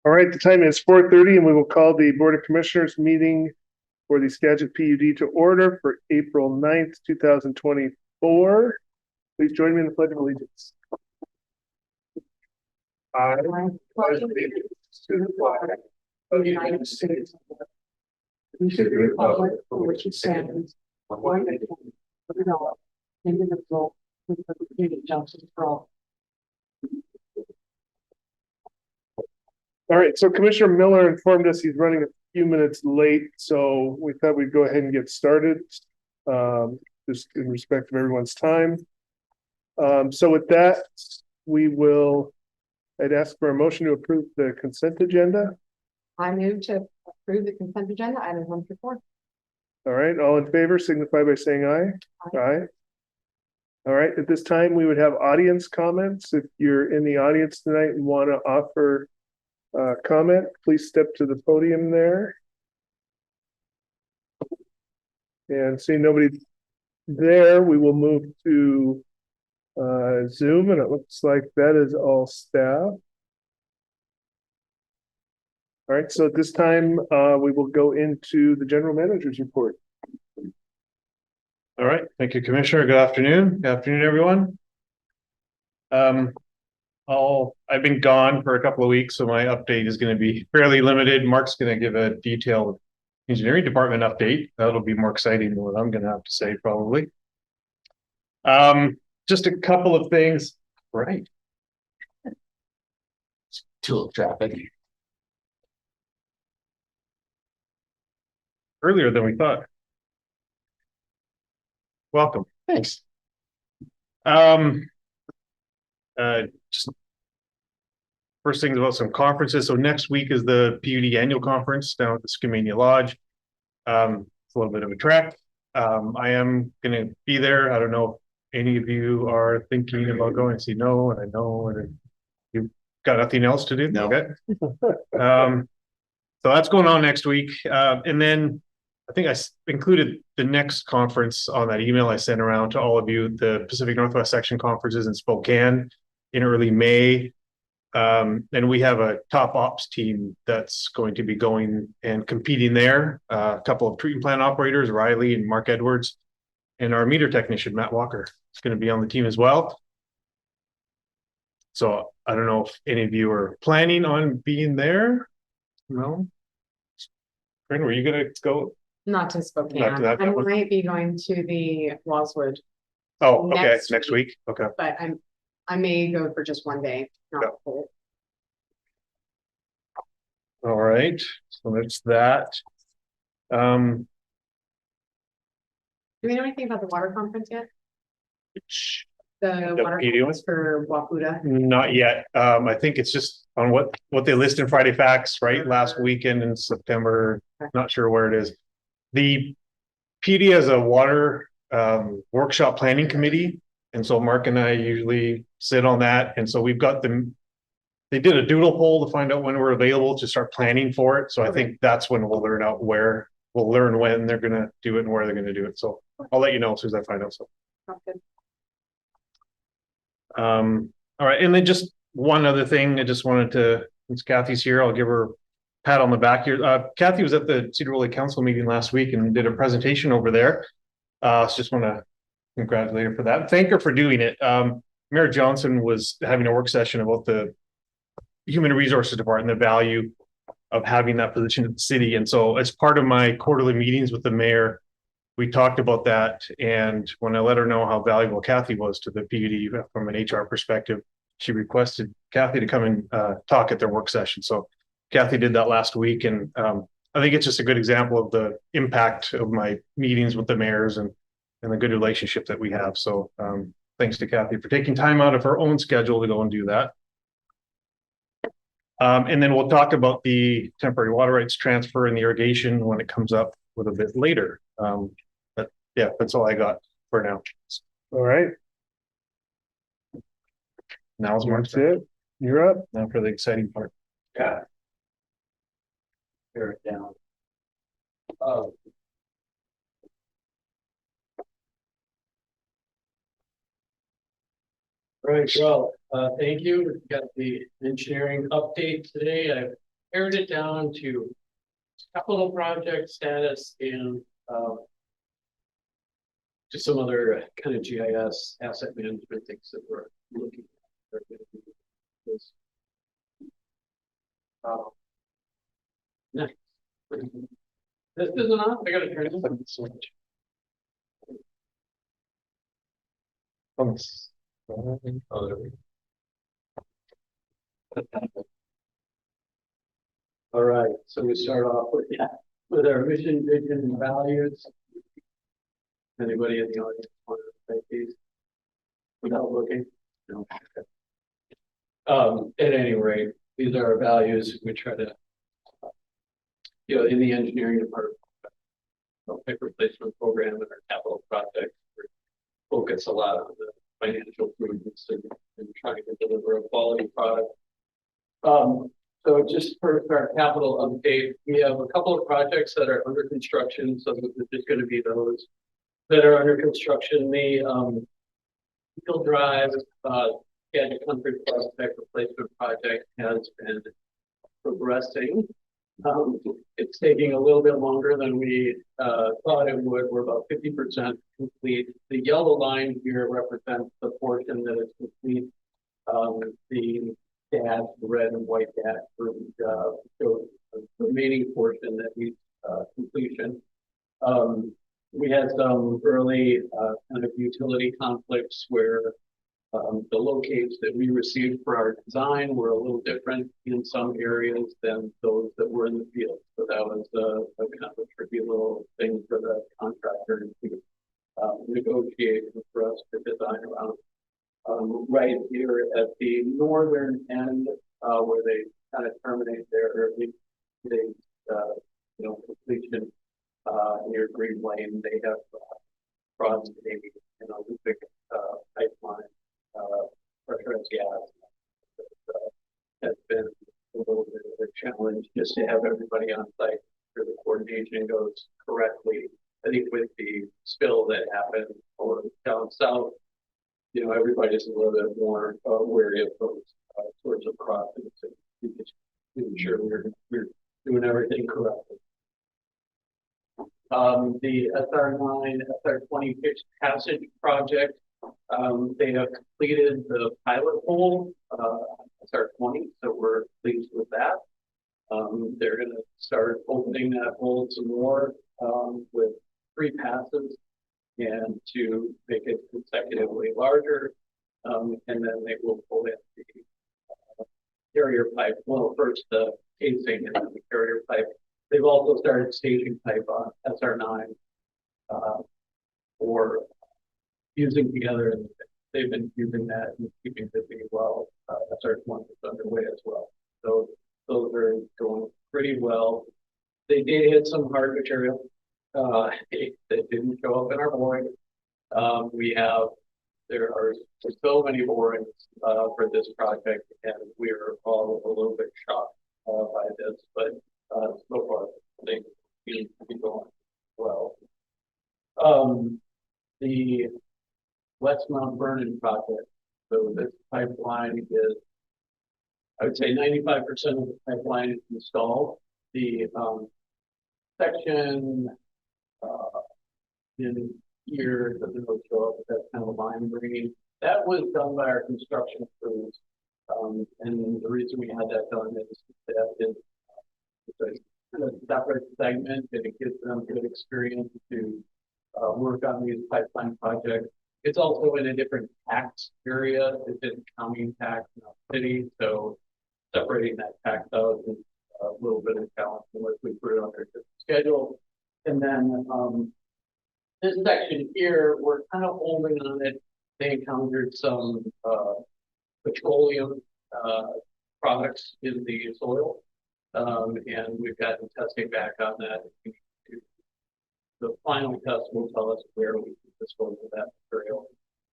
All right, the time is 4:30 and we will call the Board of Commissioners meeting for the Skagit PUD to order for April 9th, 2024. Please join me in the Pledge of Allegiance. I pledge allegiance to the flag of the United States and to the republic for which it stands, one nation, under God, indivisible, with liberty and justice for all. All right, so Commissioner Miller informed us he's running a few minutes late, so we thought we'd go ahead and get started, just in respect of everyone's time. So with that, I'd ask for a motion to approve the consent agenda. I move to approve the consent agenda, items 1 through 4. All right, all in favor signify by saying aye. Aye. All right, at this time, we would have audience comments. If you're in the audience tonight and want to offer comment, please step to the podium there. And seeing nobody there, we will move to Zoom, and it looks like that is all staff. All right, so at this time, we will go into the general manager's report. All right, thank you, Commissioner. Good afternoon. Good afternoon, everyone. I've been gone for a couple of weeks, so my update is going to be fairly limited. Mark's going to give a detailed engineering department update. That'll be more exciting than what I'm going to have to say, probably. Just a couple of things. Right. Tool traffic. Earlier than we thought. Welcome. Thanks. Just first things about some conferences. So next week is the PUD annual conference down at the Skamania Lodge. It's a little bit of a trek. I am going to be there. I don't know if any of you are thinking about going. See, no, and I know, and you've got nothing else to do. No. Okay. So that's going on next week. And then I think I included the next conference on that email I sent around to all of you, the Pacific Northwest Section conferences in Spokane in early May. And we have a top ops team that's going to be going and competing there. A couple of treatment plant operators, Riley and Mark Edwards, and our meter technician, Matt Walker, is going to be on the team as well. So I don't know if any of you are planning on being there. No? Bryn, were you going to go? Not to Spokane. Not to that I one. might be going to the Wellswood, Oh, okay. Next Next week. Okay. but I may go for just one day, not Yeah. the whole. All right. So that's that. Do we know anything about the water conference yet? The water PUD conference for Wakuda? Not yet. I think it's just on what they list in Friday Facts, right? Last weekend in September. Not sure where it is. The PD has a water workshop planning committee, and so Mark and I usually sit on that. And so we've got them. They did a doodle poll to find out when we're available to start planning for it. So I think that's when we'll learn out where we'll learn when they're going to do it and where they're going to do it. So I'll let you know as soon as I find out. So. Okay. All right, and then just one other thing. I just wanted to. Since Kathy's here, I'll give her a pat on the back here. Kathy was at the Cedar Valley Council meeting last week and did a presentation over there. So just want to congratulate her for that. Thank her for doing it. Mayor Johnson was having a work session about the Human Resources Department, the value of having that position at the city. And so as part of my quarterly meetings with the mayor, we talked about that. And when I let her know how valuable Kathy was to the PUD from an HR perspective, she requested Kathy to come and talk at their work session. So Kathy did that last week. And I think it's just a good example of the impact of my meetings with the mayors and the good relationship that we have. So thanks to Kathy for taking time out of her own schedule to go and do that. And then we'll talk about the temporary water rights transfer and the irrigation when it comes up a little bit later. But yeah, that's all I got for now. All right. Now's Mark's That's it. You're up. now for the exciting part. Yeah. Tear it down. All right, well, thank you. We've got the engineering update today. I've pared it down to capital project status and just some other kind of GIS asset management things that we're looking at. Next. This isn't on. I gotta turn it on. Oh, there we go. All right, so we start off with our mission, vision, and values. Anybody in the audience want to take these without looking? No. At any rate, these are our values. We try to, in the engineering department, pipe replacement program and our capital project, we focus a lot on the financial prudence and trying to deliver a quality product. So just for our capital update, we have a couple of projects that are under construction. So this is just going to be those that are under construction. The Hill Drive Gadget Country Club pipe replacement project has been progressing. It's taking a little bit longer than we thought it would. We're about 50% complete. The yellow line here represents the portion that is complete. The dash, the red and white dash, shows the remaining portion that needs completion. We had some early kind of utility conflicts where the locates that we received for our design were a little different in some areas than those that were in the field. So that was a kind of a tricky little thing for the contractor to negotiate for us to design around. Right here at the northern end, where they kind of terminate their early completion near Green Lane, they have crossed a Olympic pipeline, pressurized gas. Has been a little bit of a challenge just to have everybody on site for the coordination goes correctly. I think with the spill that happened over down south, everybody's a little bit more wary of those sorts of crossings and just making sure we're doing everything correctly. The SR9, SR20 fixed passage project, they have completed the pilot hole, SR20, so we're pleased with that. They're going to start opening that hole some more with 3 passes and to make it consecutively larger. And then they will pull in the carrier pipe. Well, first the casing and then the carrier pipe. They've also started staging pipe on SR9 for fusing together. And they've been using that and keeping busy well. SR1 is underway as well. So those are going pretty well. They did hit some hard material. That didn't show up in our boring. There are so many borings for this project, and we're all a little bit shocked by this, but so far they seem to be going well. The West Mount Vernon project. So this pipeline is, I would say 95% of the pipeline is installed. The section in here doesn't really show up, but that's kind of a line bringing. That was done by our construction crews. And the reason we had that done is that it's a kind of separate segment and it gives them good experience to work on these pipeline projects. It's also in a different tax area. It's in county tax, not city. So separating that tax out is a little bit of a challenge unless we put it under the schedule. And then this section here, we're kind of holding on it. They encountered some petroleum products in the soil, and we've gotten testing back on that. The final test will tell us where we can dispose of that material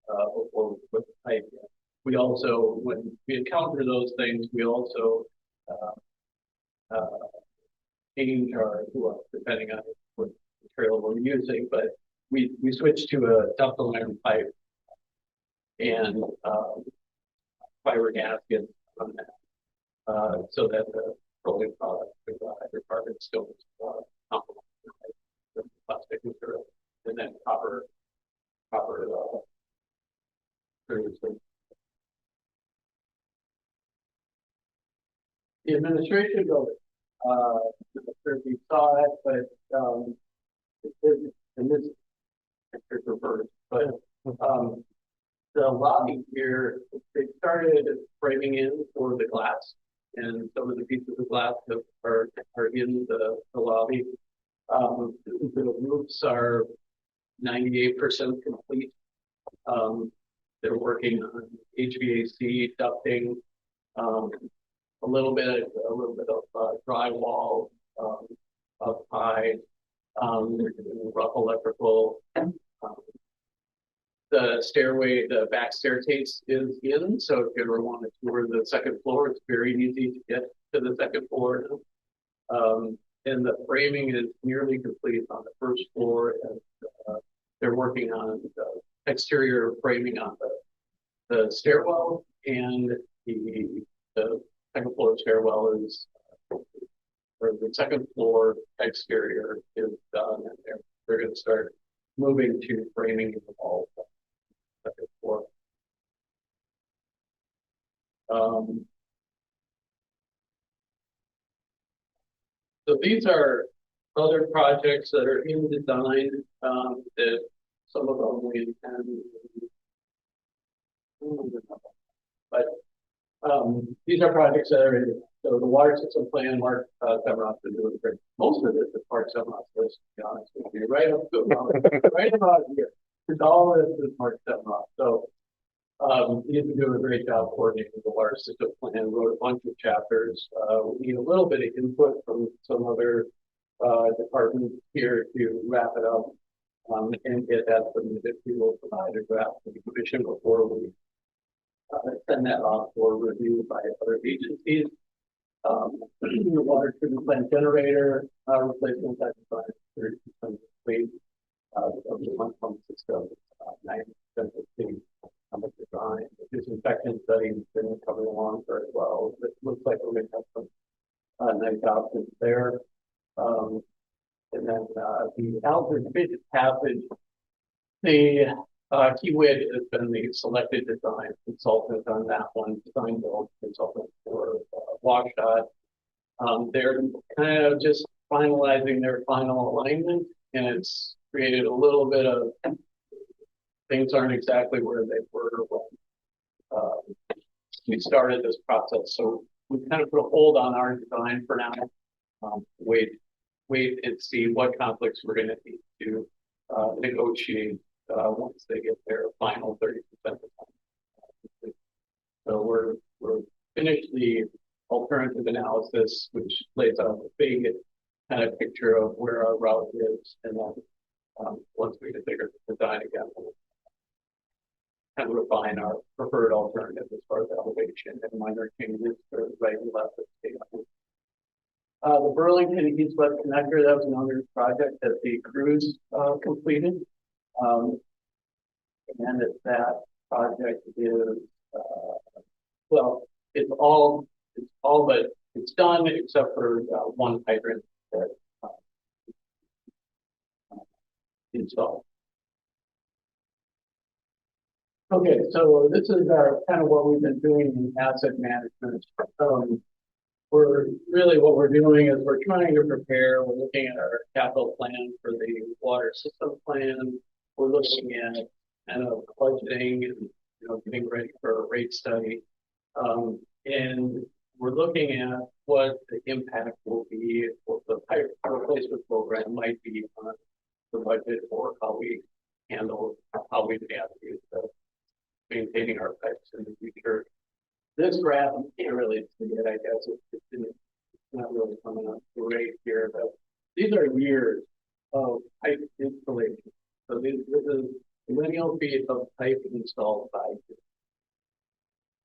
before we put the pipe in. We also, when we encounter those things, we also change our, depending on what material we're using, but we switched to a ductile iron pipe, and fiber gasket on that, so that the petroleum product with hydrocarbon still complement the plastic material, and then copper previously. The administration building, I'm not sure if you saw it, but and this picture reversed, but the lobby here, they started framing in for the glass, and some of the pieces of glass that are in the lobby. The roofs are 98% complete. They're working on HVAC ducting, a little bit of drywall up high. They're doing rough electrical. The stairway, the back staircase is in, so if you ever want to tour the second floor, it's very easy to get to the second floor. And the framing is nearly complete on the first floor, and they're working on the exterior framing on the stairwell, and the second floor stairwell is, or the second floor exterior is done, and they're going to start moving to framing in the walls. Second floor. So these are other projects that are in design, that some of them we intend, but these are projects that are in. So the water system plan, Mark Semroff is doing great. Most of it is Mark Semroff's list, to be honest with you, right up to right about here. It's all of this is Mark Semroff. So he's been doing a great job coordinating the water system plan, wrote a bunch of chapters. We need a little bit of input from some other departments here to wrap it up, and get that submitted. We will provide a draft to the commission before we send that off for review by other agencies. The water treatment plant generator replacement that is complete. Of the 1.6 goes 90% complete. Design. The disinfection study has been coming along very well. It looks like we're going to have some nice options there. And then the Alfred Fish Passage, the Keywit has been the selected design consultant on that one, design build consultant for Washdot. They're kind of just finalizing their final alignment, and it's created a little bit of things aren't exactly where they were when we started this process. So we kind of put a hold on our design for now. Wait and see what conflicts we're going to need to negotiate once they get their final 30%. So we're finished the alternative analysis, which lays out a big kind of picture of where our route is, and then once we configure the design again, we'll kind of refine our preferred alternative as far as elevation and minor changes for right and left of state. The Burlington East West Connector, that was another project that the crews completed. And that project is, well, it's all but it's done except for one hydrant that installed. Okay, so this is our kind of what we've been doing in asset management. We're really what we're doing is we're trying to prepare. We're looking at our capital plan for the water system plan. We're looking at kind of budgeting and getting ready for a rate study. And we're looking at what the impact will be, what the pipe replacement program might be on the budget, or how we handle, how we navigate maintaining our pipes in the future. This graph, you can't really see it, I guess. It's not really coming up great here, but these are years of pipe installation. So this is lineal feet of pipe installed by year.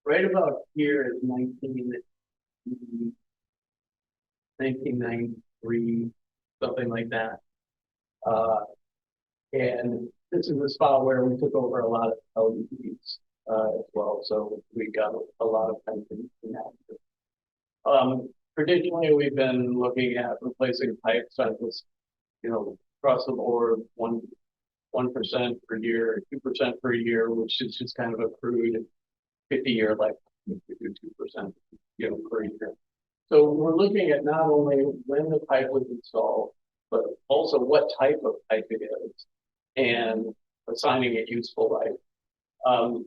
Right about here is 1993, something like that. And this is the spot where we took over a lot of LEDs. as well. So we got a lot of attention in that. Traditionally, we've been looking at replacing pipes on this, across the board, 1% per year, 2% per year, which is just kind of a crude 50-year life. We do 2%, per year. So we're looking at not only when the pipe was installed, but also what type of pipe it is, and assigning it useful life. On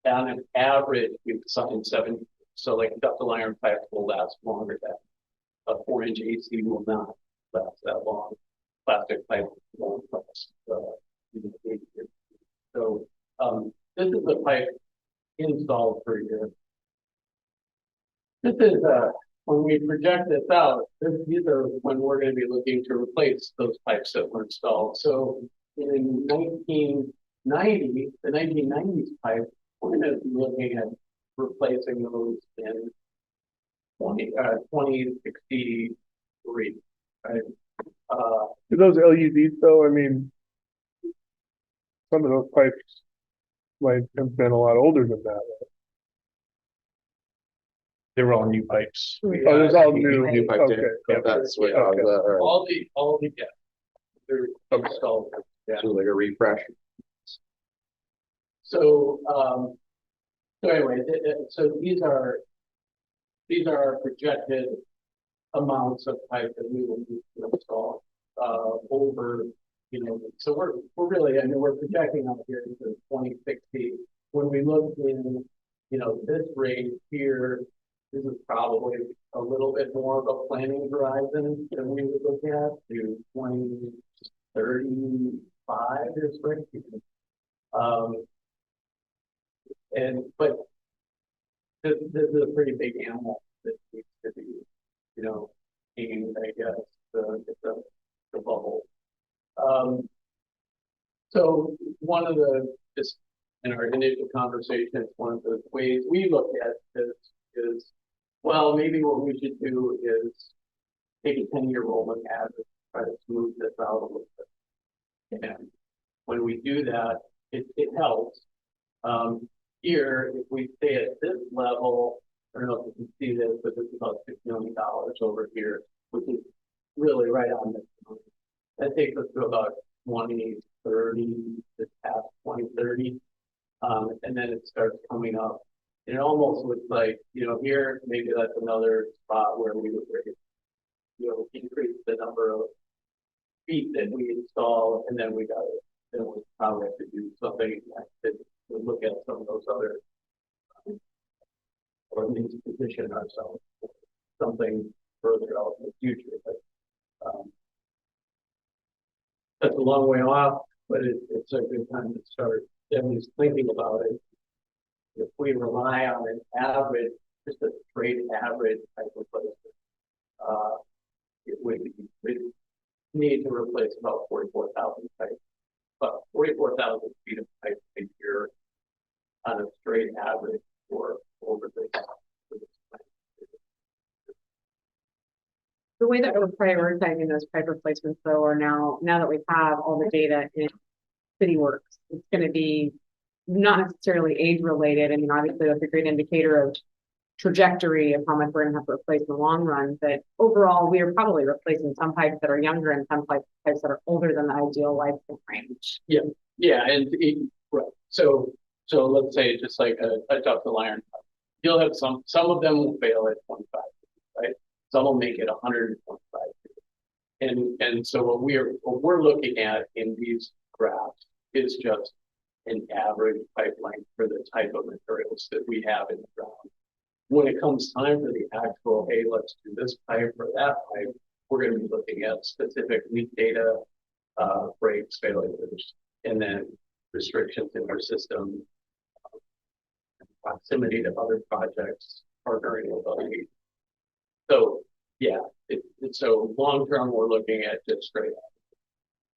an average, we've assigned 7. So like ductile iron pipe will last longer than a 4-inch AC will not last that long. Plastic pipe won't last. Even 8 years. So this is the pipe installed per year. This is when we project this out, these are when we're going to be looking to replace those pipes that were installed. So in 1990, the 1990s pipe, we're going to be looking at replacing those in 2063, right? Do those LUDs though, I mean, some of those pipes might have been a lot older than that. They were all new pipes. Oh, there's all new. New pipe Okay. in. That's what Okay. all the yeah, they're installed. Yeah. So like a refresh. So anyway, so these are our projected amounts of pipe that we will need to install over, so we're really, I mean, we're projecting up here to 2060. When we look in, this range here, this is probably a little bit more of a planning horizon than we would look at to 2035 is right. But this is a pretty big animal that needs to be, aimed, I guess, to get the bubble. So one of the, just in our initial conversations, one of the ways we look at this is, well, maybe what we should do is take a 10-year rolling average, try to smooth this out a little bit. And when we do that, it helps. Here, if we stay at this level, I don't know if you can see this, but this is about $6 million over here, which is really right on this. That takes us to about 2030, this past 2030. And then it starts coming up. And it almost looks like, here, maybe that's another spot where we would raise, increase the number of feet that we install, and then we probably have to do something to look at some of those other, or at least position ourselves for something further out in the future. But that's a long way off, but it's a good time to start at least thinking about it. If we rely on an average, just a straight average type of replacement, we need to replace about 44,000 pipes, about 44,000 feet of pipe a year on a straight average for over the. The way that we're prioritizing those pipe replacements though are now that we have all the data in City Works, it's going to be not necessarily age related. I mean, obviously that's a great indicator of trajectory of how much we're going to have to replace in the long run. But overall, we are probably replacing some pipes that are younger and some pipes that are older than the ideal lifespan range. Yeah, and right. So let's say just like a ductile iron pipe, you'll have some of them will fail at 25, right? Some will make it 125. And so what we're looking at in these graphs is just an average pipeline for the type of materials that we have in the ground. When it comes time for the actual, hey, let's do this pipe or that pipe, we're going to be looking at specific leak data, breaks, failures, and then restrictions in our system, proximity to other projects, partnering with other. So yeah, so long term we're looking at just straight up.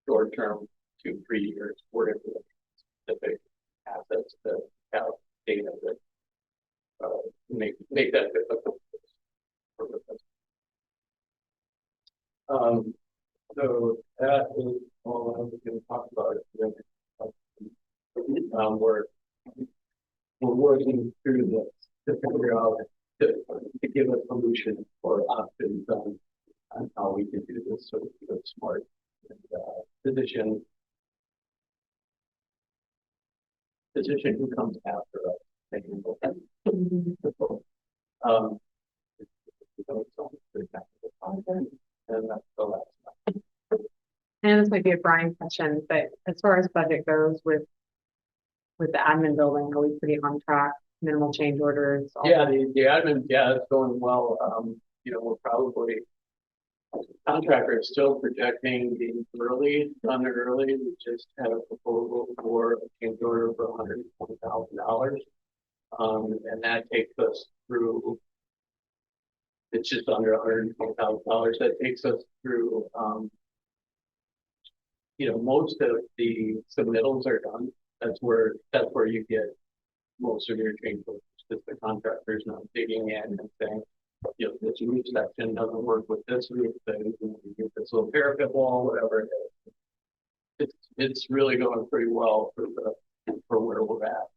Short term, 2-3 years, we're going to look at specific assets that have data that make that difficult. So that is all I was going to talk about. We're we're working through this to figure out to give a solution or options on how we can do this so we can go smart and position who comes after us. Making and that's the last one. And this might be a Brian question, but as far as budget goes with the admin building, are we pretty on track? Minimal change orders? Yeah, the admin, yeah, it's going well. You know, we're probably contractor is still projecting being done early. We just had a proposal for a change order for $120,000. And that takes us through, it's just under $120,000. That takes us through, you know, most of the submittals are done. That's where you get most of your change orders, because the contractor's not digging in and saying, you know, this roof section doesn't work with this roof thing, you get this little parapet wall, whatever it is. It's really going pretty well for where we're at.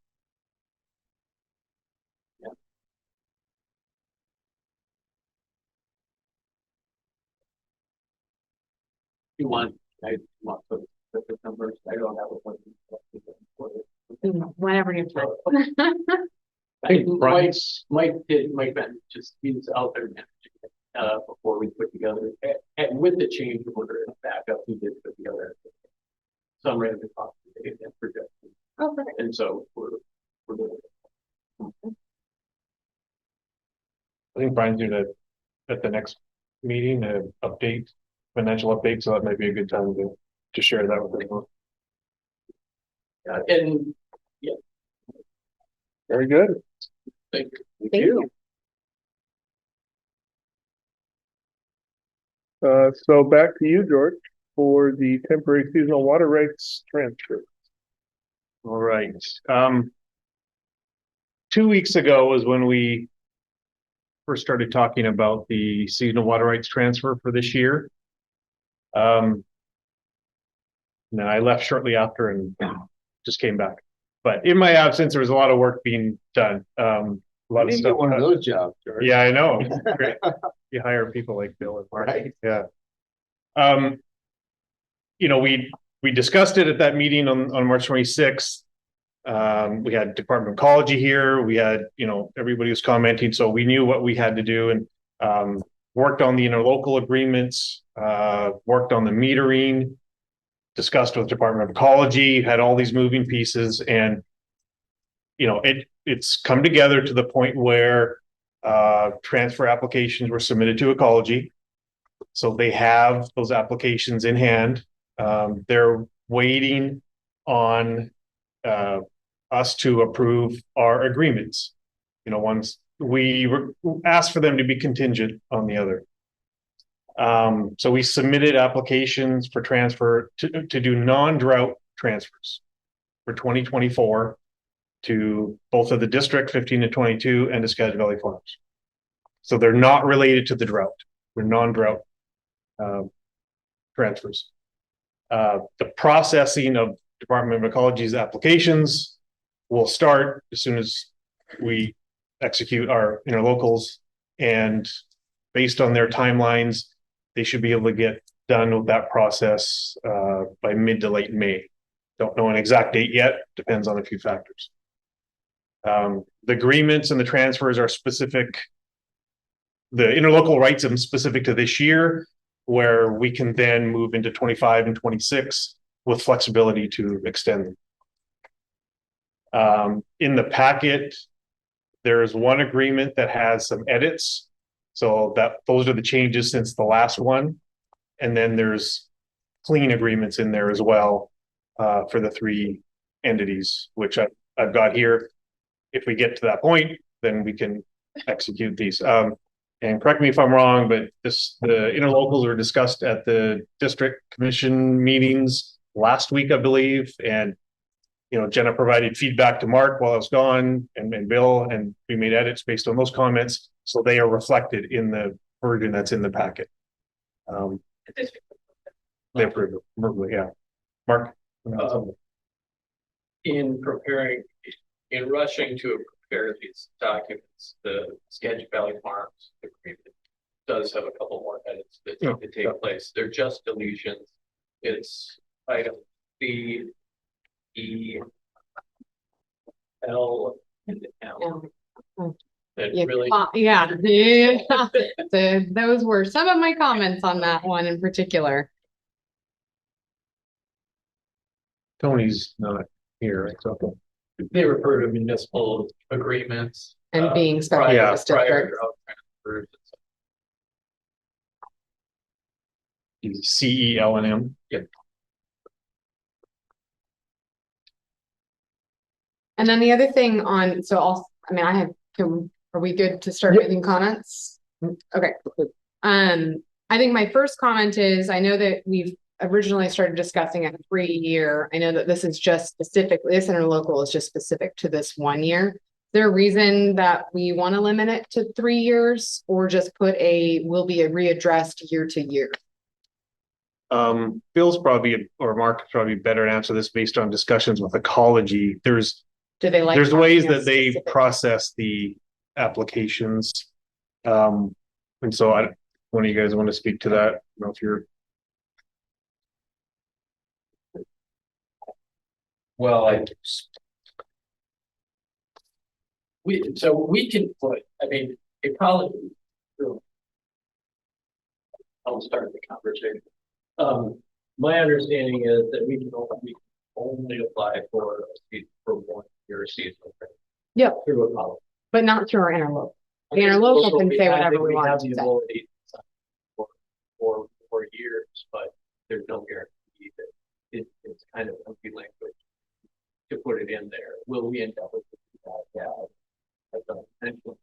Yeah. You want the numbers? I don't have a one. Whenever you time. Mike Ben, just he's out there managing before we put together and with the change order and backup, he did put together some random cost and projection. Oh, perfect. And so we're doing it. I think Brian's doing at the next meeting, financial update, so that might be a good time to share that with everyone. And yeah. Very good. Thank Thank you. So back to you, George, for the temporary seasonal water rights transfer. All right. 2 weeks ago was when we first started talking about the seasonal water rights transfer for this year. And then I left shortly after and just came back. But in my absence, there was a lot of work being done. A lot of stuff. Get one of those jobs, George. Yeah, I know. Great. You hire people like Bill and Mark. Right. Yeah. You know, we discussed it at that meeting on March 26th. We had Department of Ecology here. We had, you know, everybody was commenting, so we knew what we had to do, and worked on the interlocal agreements, worked on the metering, discussed with Department of Ecology, had all these moving pieces, and you know, it's come together to the point where transfer applications were submitted to Ecology. So they have those applications in hand. They're waiting on us to approve our agreements. You know, once we asked for them to be contingent on the other. So we submitted applications for transfer to do non-drought transfers for 2024 to both of the district 15 to 22 and to Skagit Valley Farms. So they're not related to the drought. They're non-drought transfers. The processing of Department of Ecology's applications will start as soon as we execute our interlocals, and based on their timelines, they should be able to get done with that process by mid to late May. Don't know an exact date yet, depends on a few factors. The agreements and the transfers are specific. The interlocal rights are specific to this year, where we can then move into 25 and 26 with flexibility to extend them. In the packet, there is one agreement that has some edits. So those are the changes since the last one. And then there's clean agreements in there as well for the three entities, which I've got here. If we get to that point, then we can execute these. And correct me if I'm wrong, but the interlocals were discussed at the district commission meetings last week, I believe. And, you know, Jenna provided feedback to Mark while I was gone and Bill, and we made edits based on those comments. So they are reflected in the version that's in the packet. They approved it, yeah. Mark? In preparing, in rushing to prepare these documents, the Skagit Valley Farms agreement does have a couple more edits that need to take place. They're just deletions. It's item C, E, L, and M. That Yeah, really, yeah. So those were some of my comments on that one in particular. Tony's not here, so. they refer to municipal agreements. And being special Yeah. purpose Prior districts. drought transfers. C, E, L, and M. And then the other thing on, so I'll, I mean, I have, are we good to start making comments? Okay. I think my first comment is, I know that we've originally started discussing a 3-year. I know that this is just specifically, this interlocal is just specific to this 1 year. Is there a reason that we want to limit it to 3 years, or just put will be a readdressed year to year? Bill's probably, or Mark could probably better answer this based on discussions with ecology. There's Do they like? there's having ways a that they specific- process the applications. And so one of you guys want to speak to that? I don't know if you're. Well, we can put, I mean, ecology. I'll start the conversation. My understanding is that we can only apply for 1 year seasonal. Yep. Through ecology. But not through our interlocal. The interlocal can say whatever we want have to the say. ability to sign for years, but there's no guarantee that it's kind of empty language to put it in there. Will we endeavor to do that? Yeah. I've done intentionally.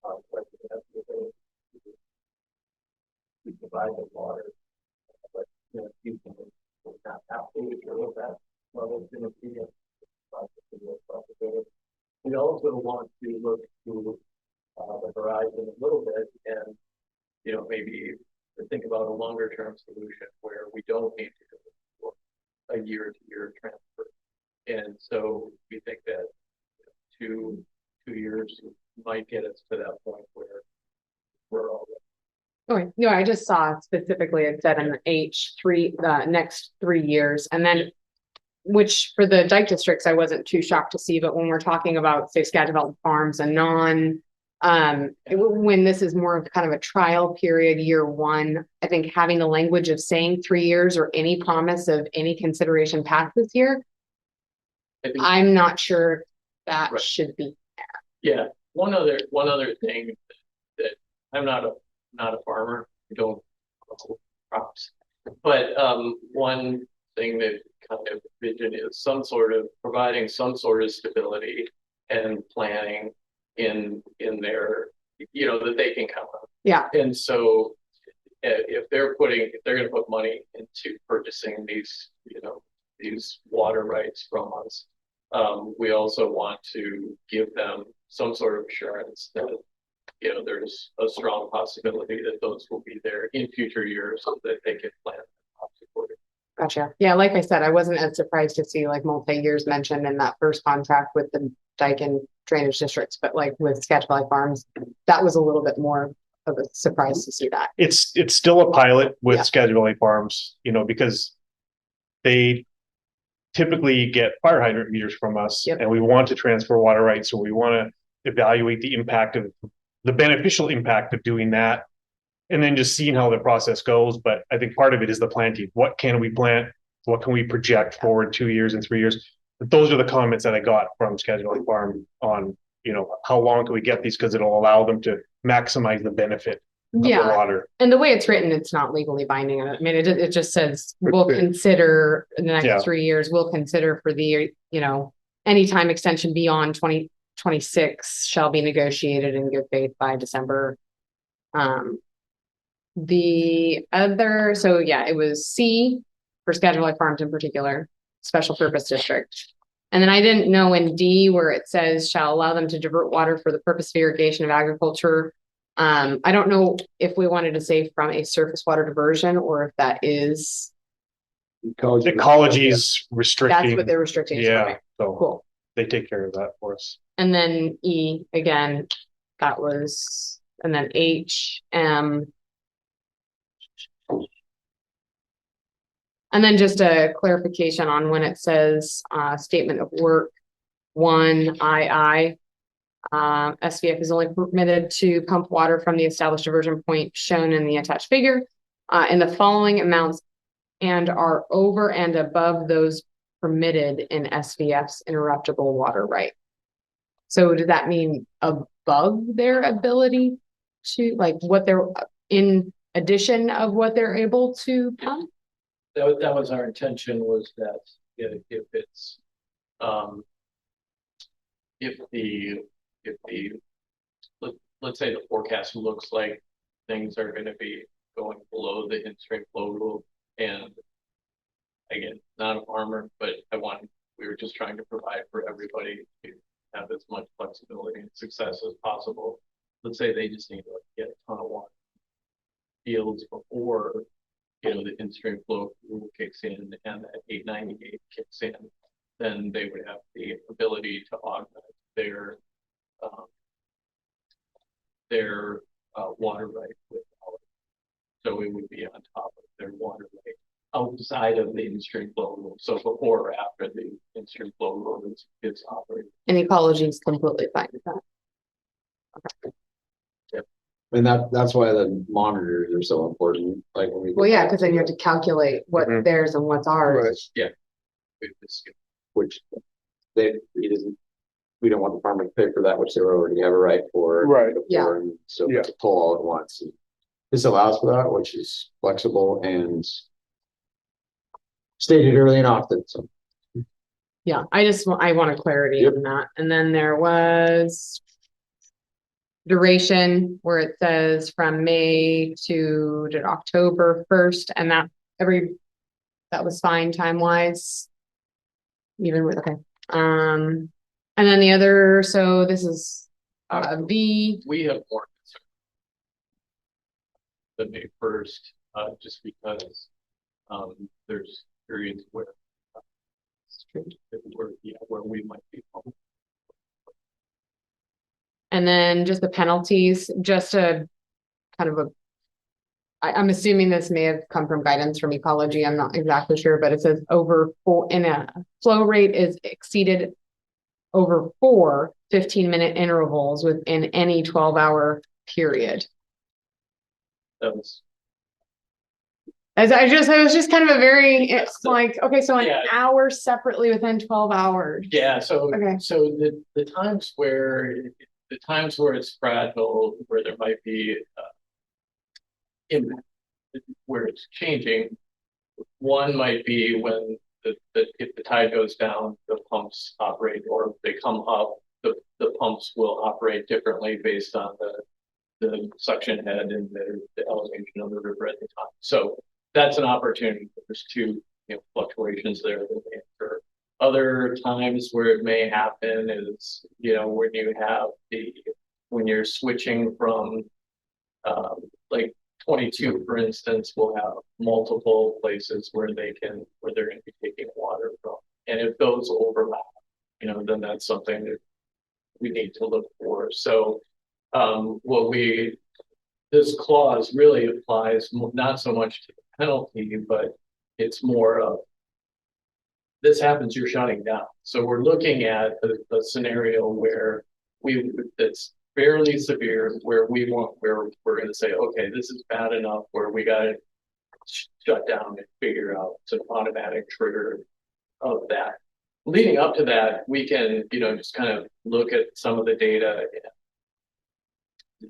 But we have the ability to provide the water. But you know, you can not absolutely sure what that level is going to be. We also want to look to the horizon a little bit, and you know, maybe think about a longer term solution where we don't need to go for a year-to-year transfer. And so we think that two years might get us to that point where we're all. Okay, no, I just saw specifically it said in the H3, the next 3 years, and then, which for the dike districts, I wasn't too shocked to see, but when we're talking about, say, Skagit Valley Farms and when this is more of kind of a trial period, year 1, I think having the language of saying 3 years or any promise of any consideration past this year, I'm not sure that Right. should be. Yeah, one other thing that I'm not a farmer, I don't grow crops, but one thing that kind of vision is providing some sort of stability and planning in their, you know, that they can count on. Yeah. And so if they're going to put money into purchasing these, you know, these water rights from us, we also want to give them some sort of assurance that, you know, there's a strong possibility that those will be there in future years so that they can plan accordingly. Gotcha. Yeah, like I said, I wasn't as surprised to see like multi-years mentioned in that first contract with the dike and drainage districts, but like with Skagit Valley Farms, that was a little bit more of a surprise to see that. It's still a pilot with Yeah. Skagit Valley Farms, you know, because they typically get fire hydrant meters from us. Yep. And we want to transfer water rights. So we want to evaluate the beneficial impact of doing that. And then just seeing how the process goes. But I think part of it is the planting. What can we plant? What can we project forward 2 years and 3 years? But those are the comments that I got from Skagit Valley Farm on, you know, how long can we get these? Because it'll allow them to maximize the benefit of the Yeah, water. and the way it's written, it's not legally binding. I mean, it just says, we'll Okay. consider in the Yeah. next 3 years, we'll consider for the, you know, anytime extension beyond 2026 shall be negotiated in good faith by December. The other, so yeah, it was C for Skagit Valley Farms in particular, special purpose district. And then I didn't know in D where it says shall allow them to divert water for the purpose of irrigation of agriculture. I don't know if we wanted to say from a surface water diversion or if that is, Ecology is that's restricting. what they're restricting. Yeah, Okay, so cool. they take care of that for us. And then E, again, that was, and then H, M. And then just a clarification on when it says, statement of work, 1II. SVF is only permitted to pump water from the established diversion point shown in the attached figure, in the following amounts and are over and above those permitted in SVF's interruptible water right. So does that mean above their ability to, like, what they're in addition of what they're able to pump? That was our intention, was that if it's, let's say the forecast looks like things are gonna be going below the in-stream flow rule, and again, not a farmer, but we were just trying to provide for everybody to have as much flexibility and success as possible. Let's say they just need to get a ton of water fields before, you know, the in-stream flow rule kicks in and that 898 kicks in, then they would have the ability to augment their water right with power. So it would be on top of their water right outside of the in-stream flow rule. So before or after the in-stream flow rule is operating. And ecology is completely fine with that. And that's why the monitors are so important. Like when we Well, yeah, because then you have to calculate what Mhm. theirs and what's ours. which we don't want the farmer to pay for that, which they already have a right for. Right. Yeah. And so Yeah. to pull all at once. And this allows for that, which is flexible and stated early and often. So Yeah, I wanted clarity Yep. on that. And then there was duration where it says from May to October 1st, and that was fine time wise. Even with, okay. And then the other, so this is V. We have more concern than May 1st, just because there's periods where we might be home. And then just the penalties, just a kind of I'm assuming this may have come from guidance from ecology. I'm not exactly sure, but it says in a flow rate is exceeded over 4 15-minute intervals within any 12-hour period. That was It was just kind of a it's like, okay, so an Yeah. hour separately within 12 hours. Yeah, so Okay. so the times where it's fragile, where there might be impact, where it's changing, one might be when if the tide goes down, the pumps operate, or if they come up, the pumps will operate differently based on the suction head and the elevation of the river at the time. So that's an opportunity. There's two fluctuations there that may occur. Other times where it may happen is, when you're switching from like 22, for instance, will have multiple places where they're going to be taking water from. And if those overlap, then that's something that we need to look for. So this clause really applies not so much to the penalty, but it's more of, this happens, you're shutting down. So we're looking at a scenario where that's fairly severe, where we're going to say, okay, this is bad enough where we got to shut down and figure out some automatic trigger of that. Leading up to that, we can, just kind of look at some of the data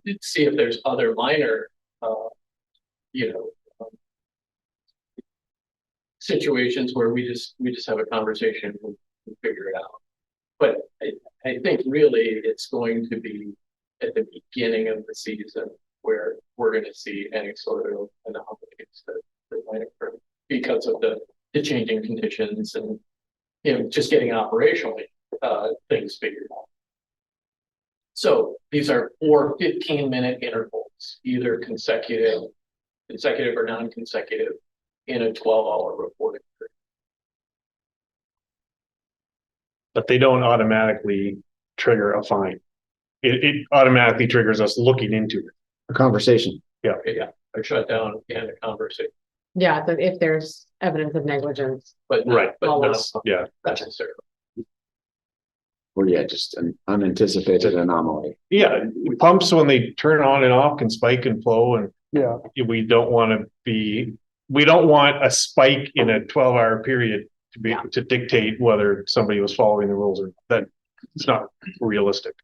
and see if there's other minor, situations where we just have a conversation and figure it out. But I think really it's going to be at the beginning of the season where we're going to see any sort of anomalies that might occur because of the changing conditions and just getting operationally things figured out. So these are 4 15-minute intervals, either consecutive or non-consecutive, in a 12-hour reporting period. but they don't automatically trigger a fine. It automatically triggers us looking into it. A conversation. Okay, yeah, I shut down and a conversation, Yeah, so if there's evidence of negligence, but Well, That's, yeah, not necessarily. Or yeah, just an unanticipated anomaly. yeah, pumps when they turn on and off can spike and flow, and Yeah, we don't want a spike in a 12-hour period Yeah. to dictate whether somebody was following the rules or that. It's not realistic.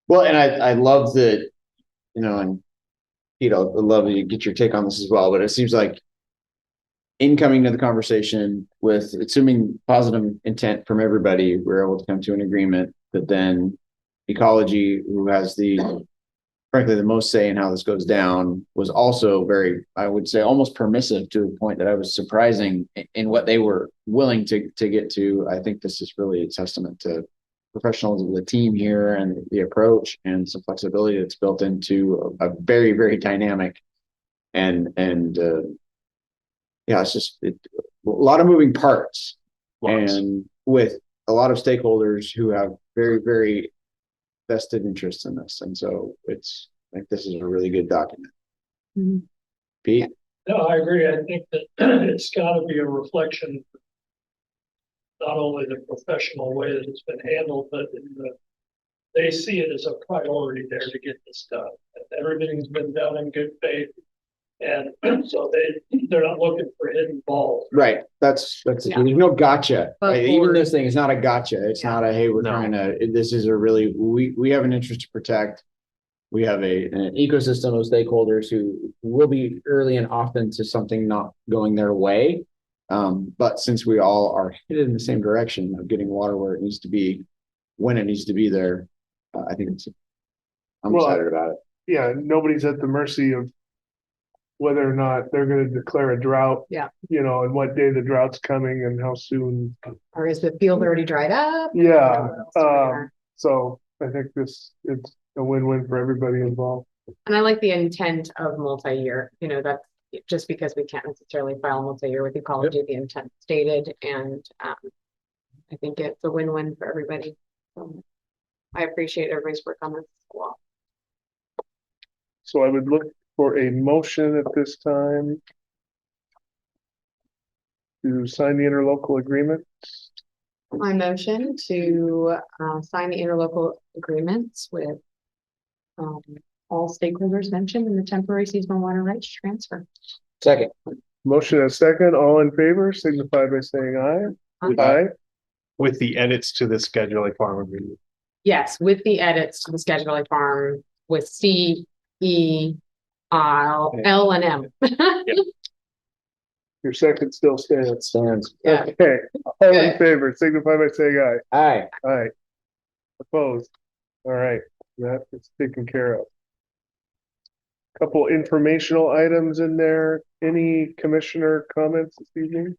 Well, and I love that, and Pete, I'd love to get your take on this as well, but it seems like in coming to the conversation with assuming positive intent from everybody, we're able to come to an agreement that then Ecology, who has frankly the most say in how this goes down, was also very, I would say, almost permissive to a point that I was surprising in what they were willing to get to. I think this is really a testament to professionals of the team here and the approach and some flexibility that's built into a very, very dynamic and yeah, it's just a lot of moving parts. Lots. And with a lot of stakeholders who have very, very vested interest in this. And so I think this is a really good document. Mhm. Pete? No, I agree. I think that it's gotta be a reflection of not only the professional way that it's been handled, but they see it as a priority there to get this done. Everything's been done in good faith. And so they're not looking for hidden balls. Right. That's Yeah. there's no gotcha. But Right? Even for- this thing is not a gotcha. It's not a, hey, we're No. trying to, this is a really, we have an interest to protect. We have an ecosystem of stakeholders who will be early and often to something not going their way. But since we all are headed in the same direction of getting water where it needs to be, when it needs to be there, I think I'm Well, excited about it. yeah, nobody's at the mercy of whether or not they're gonna declare a drought. Yeah. And what day the drought's coming and how soon. or is the field already dried up? Yeah, Uh, so I think it's a win-win for everybody involved. And I like the intent of multi-year, that's just because we can't necessarily file multi-year with Ecology, the intent stated, and I think it's a win-win for everybody. So I appreciate everybody's work on this as well. So I would look for a motion at this time to sign the interlocal agreement. My motion to sign the interlocal agreements with all stakeholders mentioned in the temporary seasonal water rights transfer. Second. Motion and second, all in favor, signify by saying aye. Aye. With the edits to the scheduling farm agreement. Yes, with the edits to the scheduling farm with C, E, L, and M. Your second still stands. Stands. Yeah. Okay, all in favor, signify by saying aye. Aye. Aye. Opposed? All right, that is taken care of. Couple informational items in there. Any commissioner comments this evening?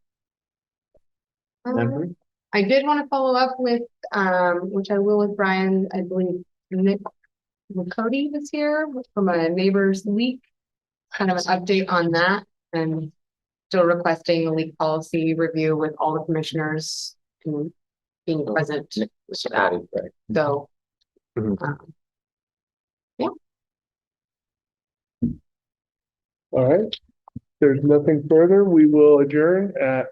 I did want to follow up with, which I will with Brian, I believe Nick Cody was here from a neighbor's leak. Kind of an update on that and still requesting a leak policy review with all the commissioners and being present. Right. So. Mhm. All right, there's nothing further. We will adjourn at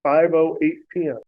5:08 p.m.